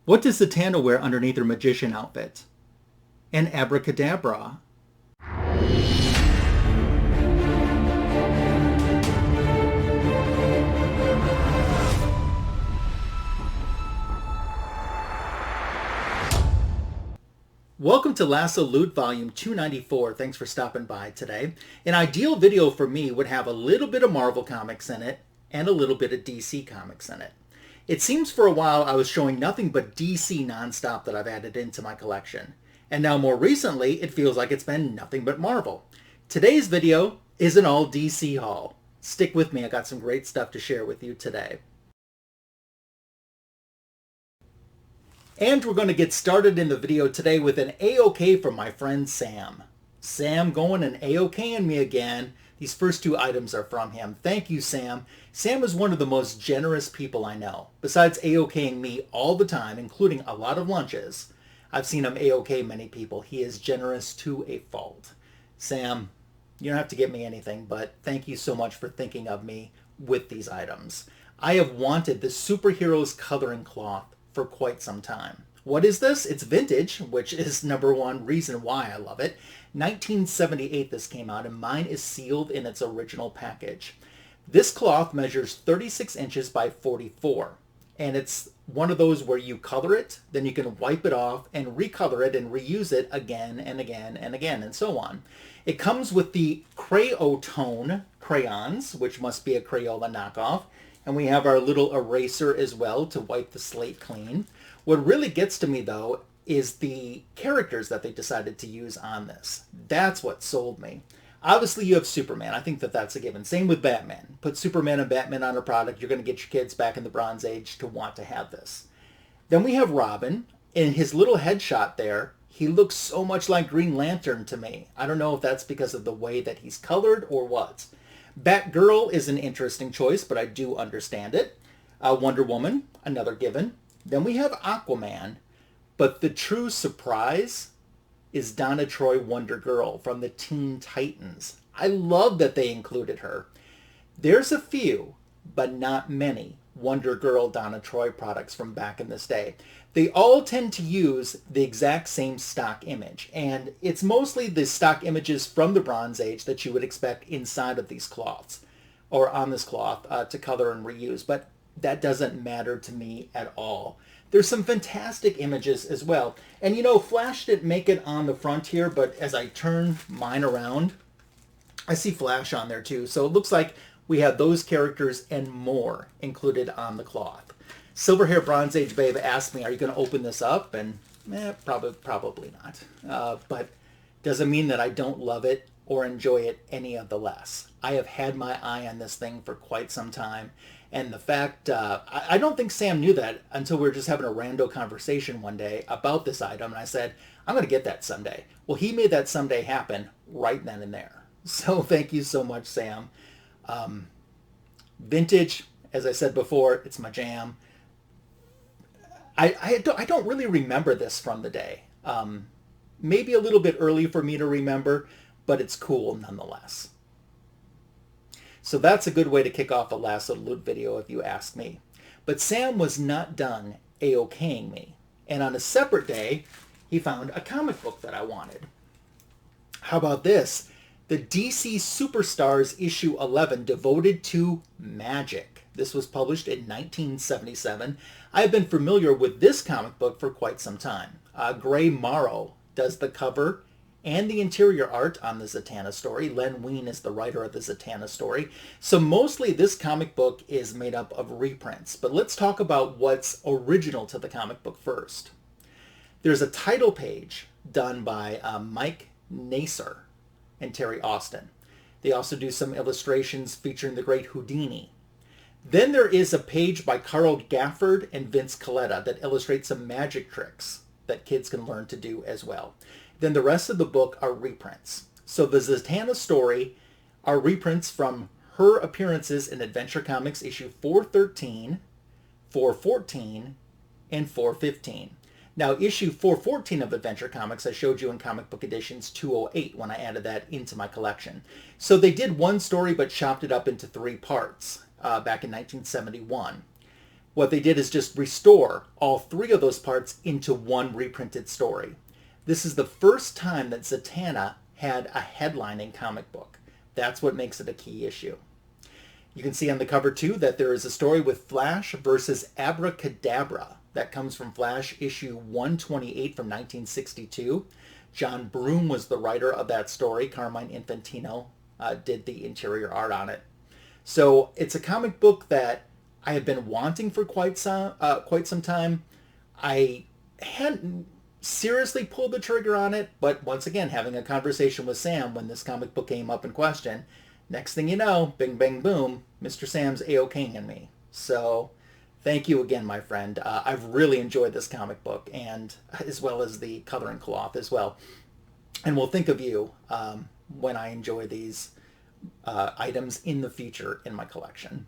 What does Zatanna wear underneath her magician outfit? An abracadabra. Welcome to Lassoed Loot Volume 294. Thanks for stopping by today. An ideal video for me would have a little bit of Marvel comics in it and a little bit of DC comics in it. It seems for a while I was showing nothing but DC nonstop that I've added into my collection. And now more recently, it feels like it's been nothing but Marvel. Today's video is an all DC haul. Stick with me, I got some great stuff to share with you today. And we're going to get started in the video today with an A-OK from my friend Sam. Sam going and A-OKing me again. These first two items are from him. Thank you, Sam. Sam is one of the most generous people I know. Besides A-OKing me all the time, including a lot of lunches, I've seen him A-OK many people. He is generous to a fault. Sam, you don't have to get me anything, but thank you so much for thinking of me with these items. I have wanted the superheroes coloring cloth for quite some time. What is this? It's vintage, which is number one reason why I love it. 1978 this came out, and mine is sealed in its original package. This cloth measures 36 inches by 44, and it's one of those where you color it, then you can wipe it off and recolor it and reuse it again and again and again and so on. It comes with the Crayotone crayons, which must be a Crayola knockoff, and we have our little eraser as well to wipe the slate clean. What really gets to me, though, is the characters that they decided to use on this. That's what sold me. Obviously, you have Superman. I think that that's a given. Same with Batman. Put Superman and Batman on a product, you're going to get your kids back in the Bronze Age to want to have this. Then we have Robin. In his little headshot there, he looks so much like Green Lantern to me. I don't know if that's because of the way that he's colored or what. Batgirl is an interesting choice, but I do understand it. Wonder Woman, another given. Then we have Aquaman, but the true surprise is Donna Troy Wonder Girl from the Teen Titans. I love that they included her. There's a few, but not many, Wonder Girl Donna Troy products from back in this day. They all tend to use the exact same stock image, and it's mostly the stock images from the Bronze Age that you would expect inside of these cloths, or on this cloth, to color and reuse, but that doesn't matter to me at all. There's some fantastic images as well, and you know, Flash didn't make it on the front here, but as I turn mine around, I see Flash on there too, so it looks like we have those characters and more included on the cloth. Silverhair Bronze Age Babe asked me, are you going to open this up? And probably not. But doesn't mean that I don't love it or enjoy it any of the less. I have had my eye on this thing for quite some time. And the fact, I don't think Sam knew that until we were just having a rando conversation one day about this item. And I said, I'm going to get that someday. Well, he made that someday happen right then and there. So thank you so much, Sam. Vintage, as I said before, it's my jam. I don't really remember this from the day. Maybe a little bit early for me to remember, but it's cool nonetheless. So that's a good way to kick off a Lassoed Loot video if you ask me. But Sam was not done A-OKing me. And on a separate day, he found a comic book that I wanted. How about this? The DC Superstars issue 11 devoted to magic. This was published in 1977. I have been familiar with this comic book for quite some time. Morrow does the cover and the interior art on the Zatanna story. Wein is the writer of the Zatanna story. So mostly this comic book is made up of reprints. But let's talk about what's original to the comic book first. There's a title page done by Mike Nasser and Terry Austin. They also do some illustrations featuring the great Houdini. Then there is a page by Carl Gafford and Vince Colletta that illustrates some magic tricks that kids can learn to do as well. Then the rest of the book are reprints. So the Zatanna story are reprints from her appearances in Adventure Comics issue 413, 414, and 415. Now, issue 414 of Adventure Comics I showed you in Comic Book Editions 208 when I added that into my collection. So they did one story but chopped it up into 3 parts back in 1971. What they did is just restore all 3 of those parts into one reprinted story. This is the first time that Zatanna had a headlining comic book. That's what makes it a key issue. You can see on the cover too that there is a story with Flash versus Abra Kadabra. That comes from Flash issue 128 from 1962. John Broome was the writer of that story. Carmine Infantino did the interior art on it. So it's a comic book that I have been wanting for quite some time. I hadn't seriously pulled the trigger on it, but once again, having a conversation with Sam when this comic book came up in question, next thing you know, bing, bang, boom, Mr. Sam's A-OK in me. So thank you again, my friend. I've really enjoyed this comic book, and as well as the coloring cloth as well. And we'll think of you when I enjoy these items in the future in my collection.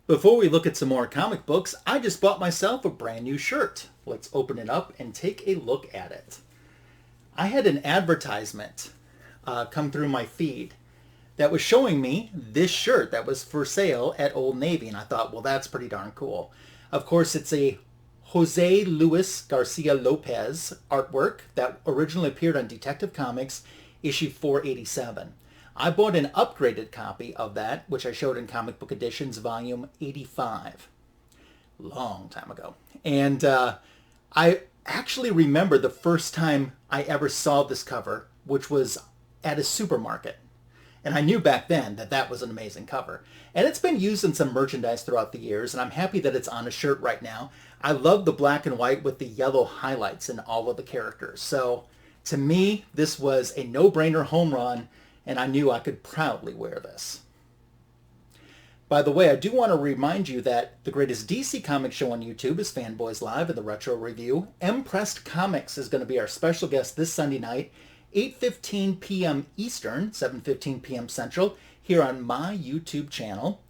Before we look at some more comic books, I just bought myself a brand new shirt. Let's open it up and take a look at it. I had an advertisement come through my feed that was showing me this shirt that was for sale at Old Navy, and I thought, well, that's pretty darn cool. Of course, it's a Jose Luis Garcia-Lopez artwork that originally appeared on Detective Comics issue 487. I bought an upgraded copy of that, which I showed in Comic Book Editions, volume 85. Long time ago. And I actually remember the first time I ever saw this cover, which was at a supermarket. And I knew back then that that was an amazing cover. And it's been used in some merchandise throughout the years, and I'm happy that it's on a shirt right now. I love the black and white with the yellow highlights in all of the characters. So to me, this was a no-brainer home run, and I knew I could proudly wear this. By the way, I do want to remind you that the greatest DC comic show on YouTube is Fanboys Live and the Retro Review. Impressed Comics is going to be our special guest this Sunday night, 8:15 p.m. Eastern, 7:15 p.m. Central, here on my YouTube channel.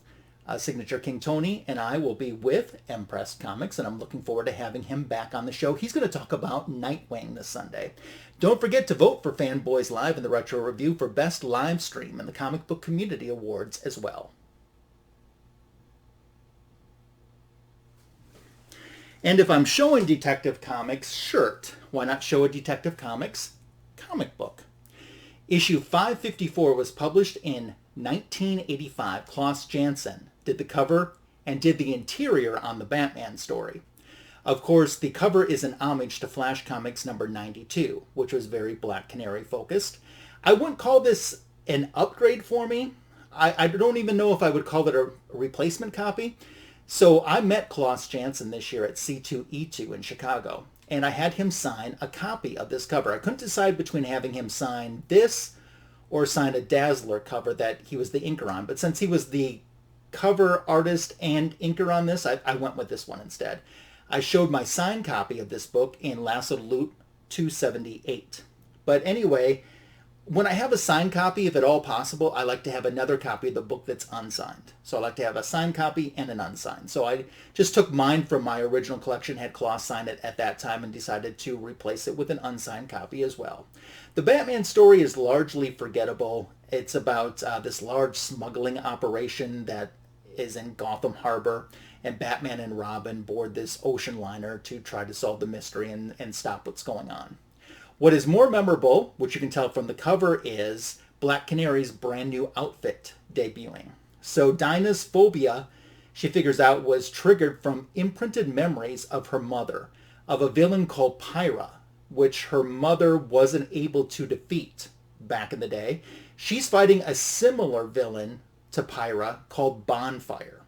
Signature King Tony and I will be with Impressed Comics, and I'm looking forward to having him back on the show. He's going to talk about Nightwing this Sunday. Don't forget to vote for Fanboys Live and the Retro Review for Best Live Stream in the Comic Book Community Awards as well. And if I'm showing Detective Comics shirt, why not show a Detective Comics comic book? Issue 554 was published in 1985. Klaus Janson did the cover and did the interior on the Batman story. Of course, the cover is an homage to Flash Comics number 92, which was very Black Canary focused. I wouldn't call this an upgrade for me. I don't even know if I would call it a replacement copy. So I met Klaus Janson this year at C2E2 in Chicago, and I had him sign a copy of this cover. I couldn't decide between having him sign this or sign a Dazzler cover that he was the inker on. But since he was the cover artist and inker on this, I went with this one instead. I showed my signed copy of this book in Lassoed Loot 278. But anyway, when I have a signed copy, if at all possible, I like to have another copy of the book that's unsigned. So I like to have a signed copy and an unsigned. So I just took mine from my original collection, had Klaus sign it at that time, and decided to replace it with an unsigned copy as well. The Batman story is largely forgettable. It's about this large smuggling operation that is in Gotham Harbor, and Batman and Robin board this ocean liner to try to solve the mystery and stop what's going on. What is more memorable, which you can tell from the cover, is Black Canary's brand new outfit debuting. So Dinah's phobia, she figures out, was triggered from imprinted memories of her mother, of a villain called Pyra, which her mother wasn't able to defeat back in the day. She's fighting a similar villain to Pyra called Bonfire.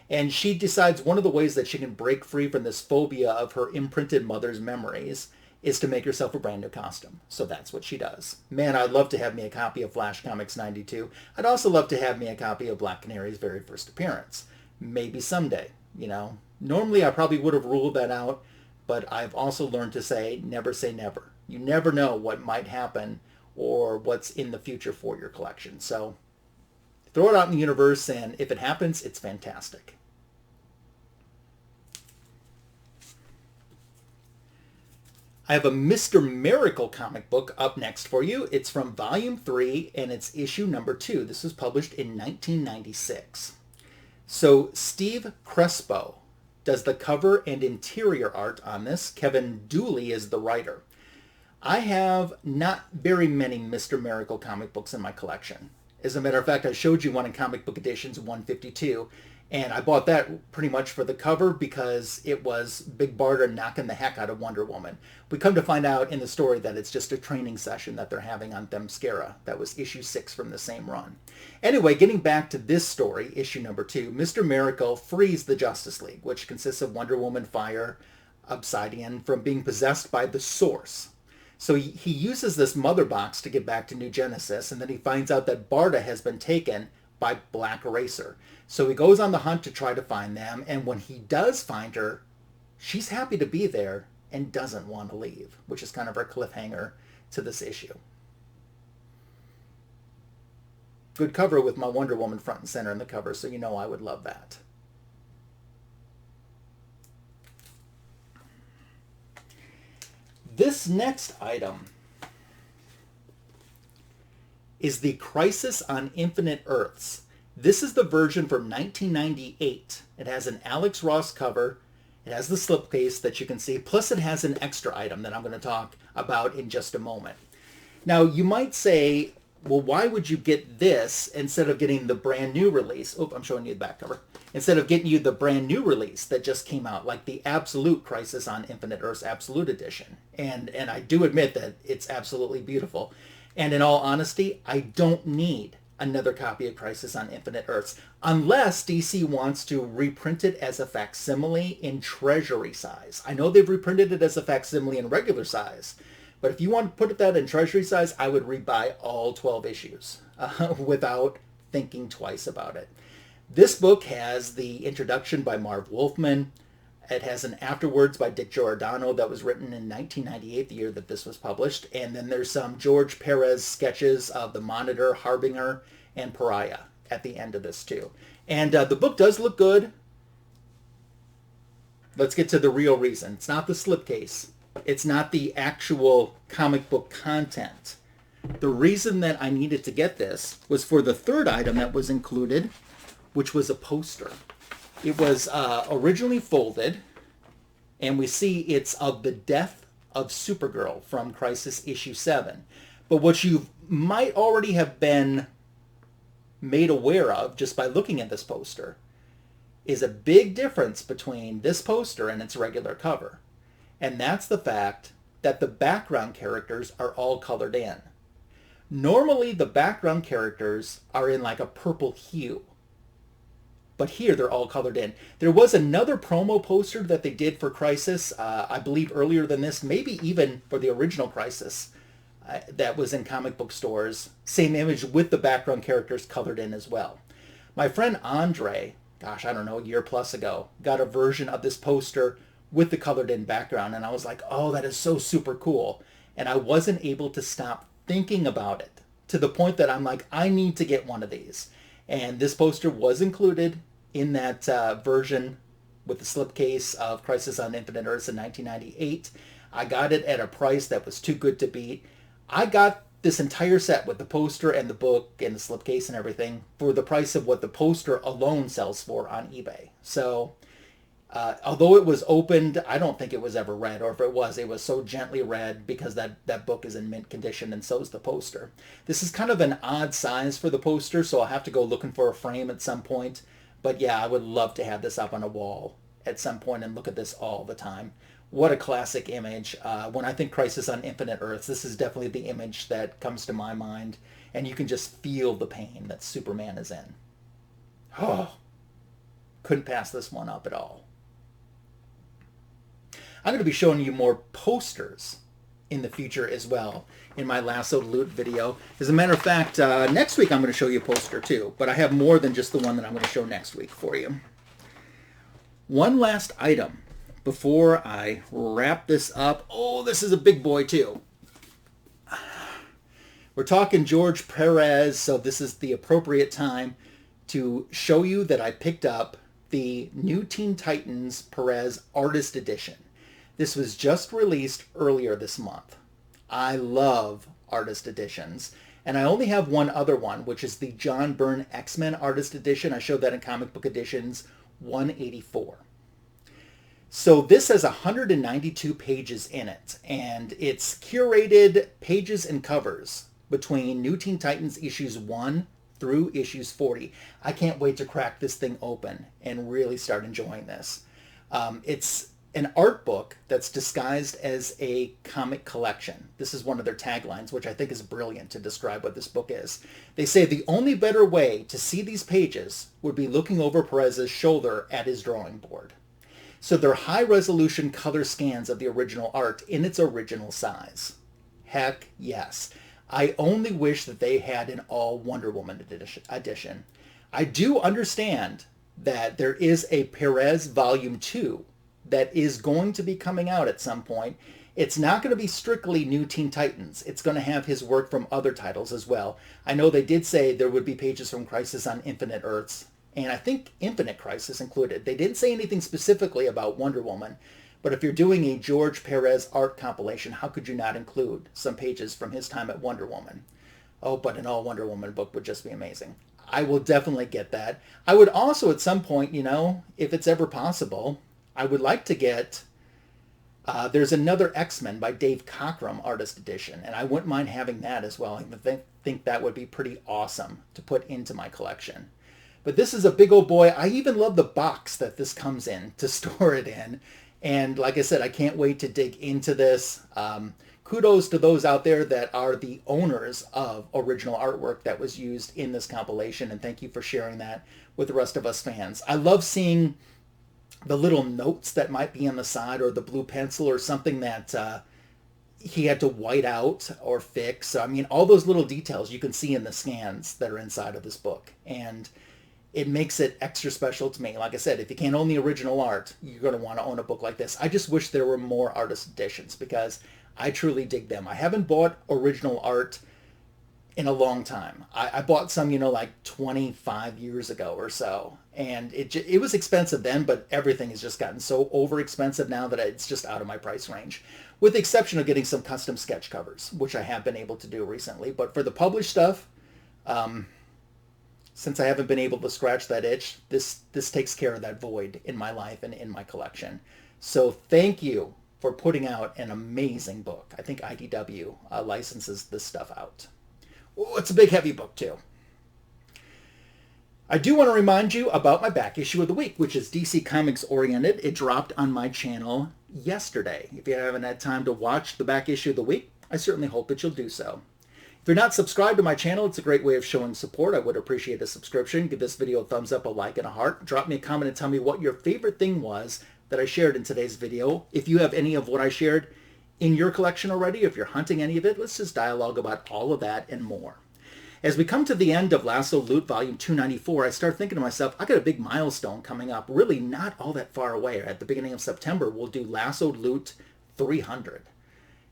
And she decides one of the ways that she can break free from this phobia of her imprinted mother's memories is to make herself a brand new costume. So that's what she does. Man, I'd love to have me a copy of Flash Comics 92. I'd also love to have me a copy of Black Canary's very first appearance. Maybe someday, you know. Normally I probably would have ruled that out, but I've also learned to say never. You never know what might happen or what's in the future for your collection. So throw it out in the universe, and if it happens, it's fantastic. I have a Mr. Miracle comic book up next for you. It's from Volume 3, and it's issue number 2. This was published in 1996. So Steve Crespo does the cover and interior art on this. Kevin Dooley is the writer. I have not very many Mr. Miracle comic books in my collection. As a matter of fact, I showed you one in Comic Book Editions 152, and I bought that pretty much for the cover because it was Big Barda knocking the heck out of Wonder Woman. We come to find out in the story that it's just a training session that they're having on Themyscira. That was issue 6 from the same run. Anyway, getting back to this story, issue number 2, Mr. Miracle frees the Justice League, which consists of Wonder Woman, Fire, Obsidian, from being possessed by the Source. So he uses this Motherbox to get back to New Genesis, and then he finds out that Barda has been taken by Black Racer. So he goes on the hunt to try to find them, and when he does find her, she's happy to be there and doesn't want to leave, which is kind of our cliffhanger to this issue. Good cover with my Wonder Woman front and center in the cover, so you know I would love that. This next item is the Crisis on Infinite Earths. This is the version from 1998. It has an Alex Ross cover. It has the slipcase that you can see. Plus it has an extra item that I'm going to talk about in just a moment. Now you might say, well, why would you get this instead of getting the brand new release? Oh, I'm showing you the back cover. Instead of getting you the brand new release that just came out, like the Absolute Crisis on Infinite Earths Absolute Edition. And I do admit that it's absolutely beautiful. And in all honesty, I don't need another copy of Crisis on Infinite Earths, unless DC wants to reprint it as a facsimile in treasury size. I know they've reprinted it as a facsimile in regular size, but if you want to put that in treasury size, I would rebuy all 12 issues without thinking twice about it. This book has the introduction by Marv Wolfman. It has an afterwards by Dick Giordano that was written in 1998, the year that this was published. And then there's some George Perez sketches of the Monitor, Harbinger, and Pariah at the end of this too. And the book does look good. Let's get to the real reason. It's not the slipcase. It's not the actual comic book content. The reason that I needed to get this was for the third item that was included, which was a poster. It was originally folded, and we see it's of the death of Supergirl from Crisis issue 7. But what you might already have been made aware of just by looking at this poster is a big difference between this poster and its regular cover. And that's the fact that the background characters are all colored in. Normally the background characters are in like a purple hue. But here they're all colored in. There was another promo poster that they did for Crisis, I believe earlier than this, maybe even for the original Crisis, that was in comic book stores. Same image with the background characters colored in as well. My friend Andre, gosh, I don't know, a year plus ago, got a version of this poster with the colored in background, and I was like, oh, that is so super cool. And I wasn't able to stop thinking about it to the point that I'm like, I need to get one of these. And this poster was included in that version with the slipcase of Crisis on Infinite Earths in 1998. I got it at a price that was too good to beat. I got this entire set with the poster and the book and the slipcase and everything for the price of what the poster alone sells for on eBay. So although it was opened, I don't think it was ever read, or if it was so gently read because that book is in mint condition and so is the poster. This is kind of an odd size for the poster, so I'll have to go looking for a frame at some point. But yeah, I would love to have this up on a wall at some point and look at this all the time. What a classic image. When I think Crisis on Infinite Earths, this is definitely the image that comes to my mind. And you can just feel the pain that Superman is in. Oh, couldn't pass this one up at all. I'm going to be showing you more posters in the future as well in my Lassoed Loot video. As a matter of fact, next week I'm going to show you a poster too, but I have more than just the one that I'm going to show next week for you. One last item before I wrap this up. Oh, this is a big boy too. We're talking George Perez, so this is the appropriate time to show you that I picked up the new Teen Titans Perez Artist Edition. This was just released earlier this month. I love artist editions. And I only have one other one, which is the John Byrne X-Men Artist Edition. I showed that in Comic Book Editions 184. So this has 192 pages in it, and it's curated pages and covers between New Teen Titans issues 1 through issues 40. I can't wait to crack this thing open and really start enjoying this. It's an art book that's disguised as a comic collection. This is one of their taglines, which I think is brilliant to describe what this book is. They say the only better way to see these pages would be looking over Perez's shoulder at his drawing board. So they're high-resolution color scans of the original art in its original size. Heck yes. I only wish that they had an all Wonder Woman edition. I do understand that there is a Perez Volume 2 that is going to be coming out at some point. It's not going to be strictly New Teen Titans. It's going to have his work from other titles as well. I know they did say there would be pages from Crisis on Infinite Earths, and I think Infinite Crisis included. They didn't say anything specifically about Wonder Woman, but if you're doing a George Perez art compilation, how could you not include some pages from his time at Wonder Woman? Oh, but an all Wonder Woman book would just be amazing. I will definitely get that. I would also at some point, you know, if it's ever possible, I would like to get, there's another X-Men by Dave Cockrum Artist Edition, and I wouldn't mind having that as well. I think that would be pretty awesome to put into my collection. But this is a big old boy. I even love the box that this comes in to store it in. And like I said, I can't wait to dig into this. Kudos to those out there that are the owners of original artwork that was used in this compilation, and thank you for sharing that with the rest of us fans. I love seeing the little notes that might be on the side, or the blue pencil, or something that he had to white out or fix. So, I mean, all those little details you can see in the scans that are inside of this book. And it makes it extra special to me. Like I said, if you can't own the original art, you're going to want to own a book like this. I just wish there were more artist editions because I truly dig them. I haven't bought original art in a long time. I bought some, you know, like 25 years ago or so. And it was expensive then, but everything has just gotten so over expensive now that it's just out of my price range. With the exception of getting some custom sketch covers, which I have been able to do recently. But for the published stuff, since I haven't been able to scratch that itch, this takes care of that void in my life and in my collection. So thank you for putting out an amazing book. I think IDW licenses this stuff out. Oh, it's a big, heavy book, too. I do want to remind you about my back issue of the week, which is DC Comics oriented. It dropped on my channel yesterday. If you haven't had time to watch the back issue of the week, I certainly hope that you'll do so. If you're not subscribed to my channel, it's a great way of showing support. I would appreciate a subscription. Give this video a thumbs up, a like, and a heart. Drop me a comment and tell me what your favorite thing was that I shared in today's video. If you have any of what I shared in your collection already, if you're hunting any of it, let's just dialogue about all of that and more. As we come to the end of Lassoed Loot Volume 294, I start thinking to myself, I got a big milestone coming up, really not all that far away. At the beginning of September, we'll do Lassoed Loot 300.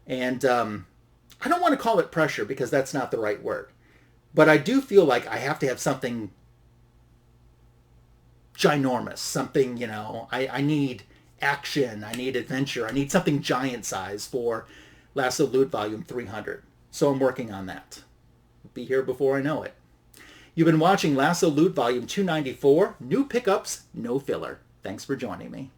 And I don't want to call it pressure because that's not the right word. But I do feel like I have to have something ginormous, something, you know, I need action, I need adventure, I need something giant size for Lassoed Loot Volume 300. So I'm working on that. It'll be here before I know it. You've been watching Lassoed Loot Volume 294, new pickups, no filler. Thanks for joining me.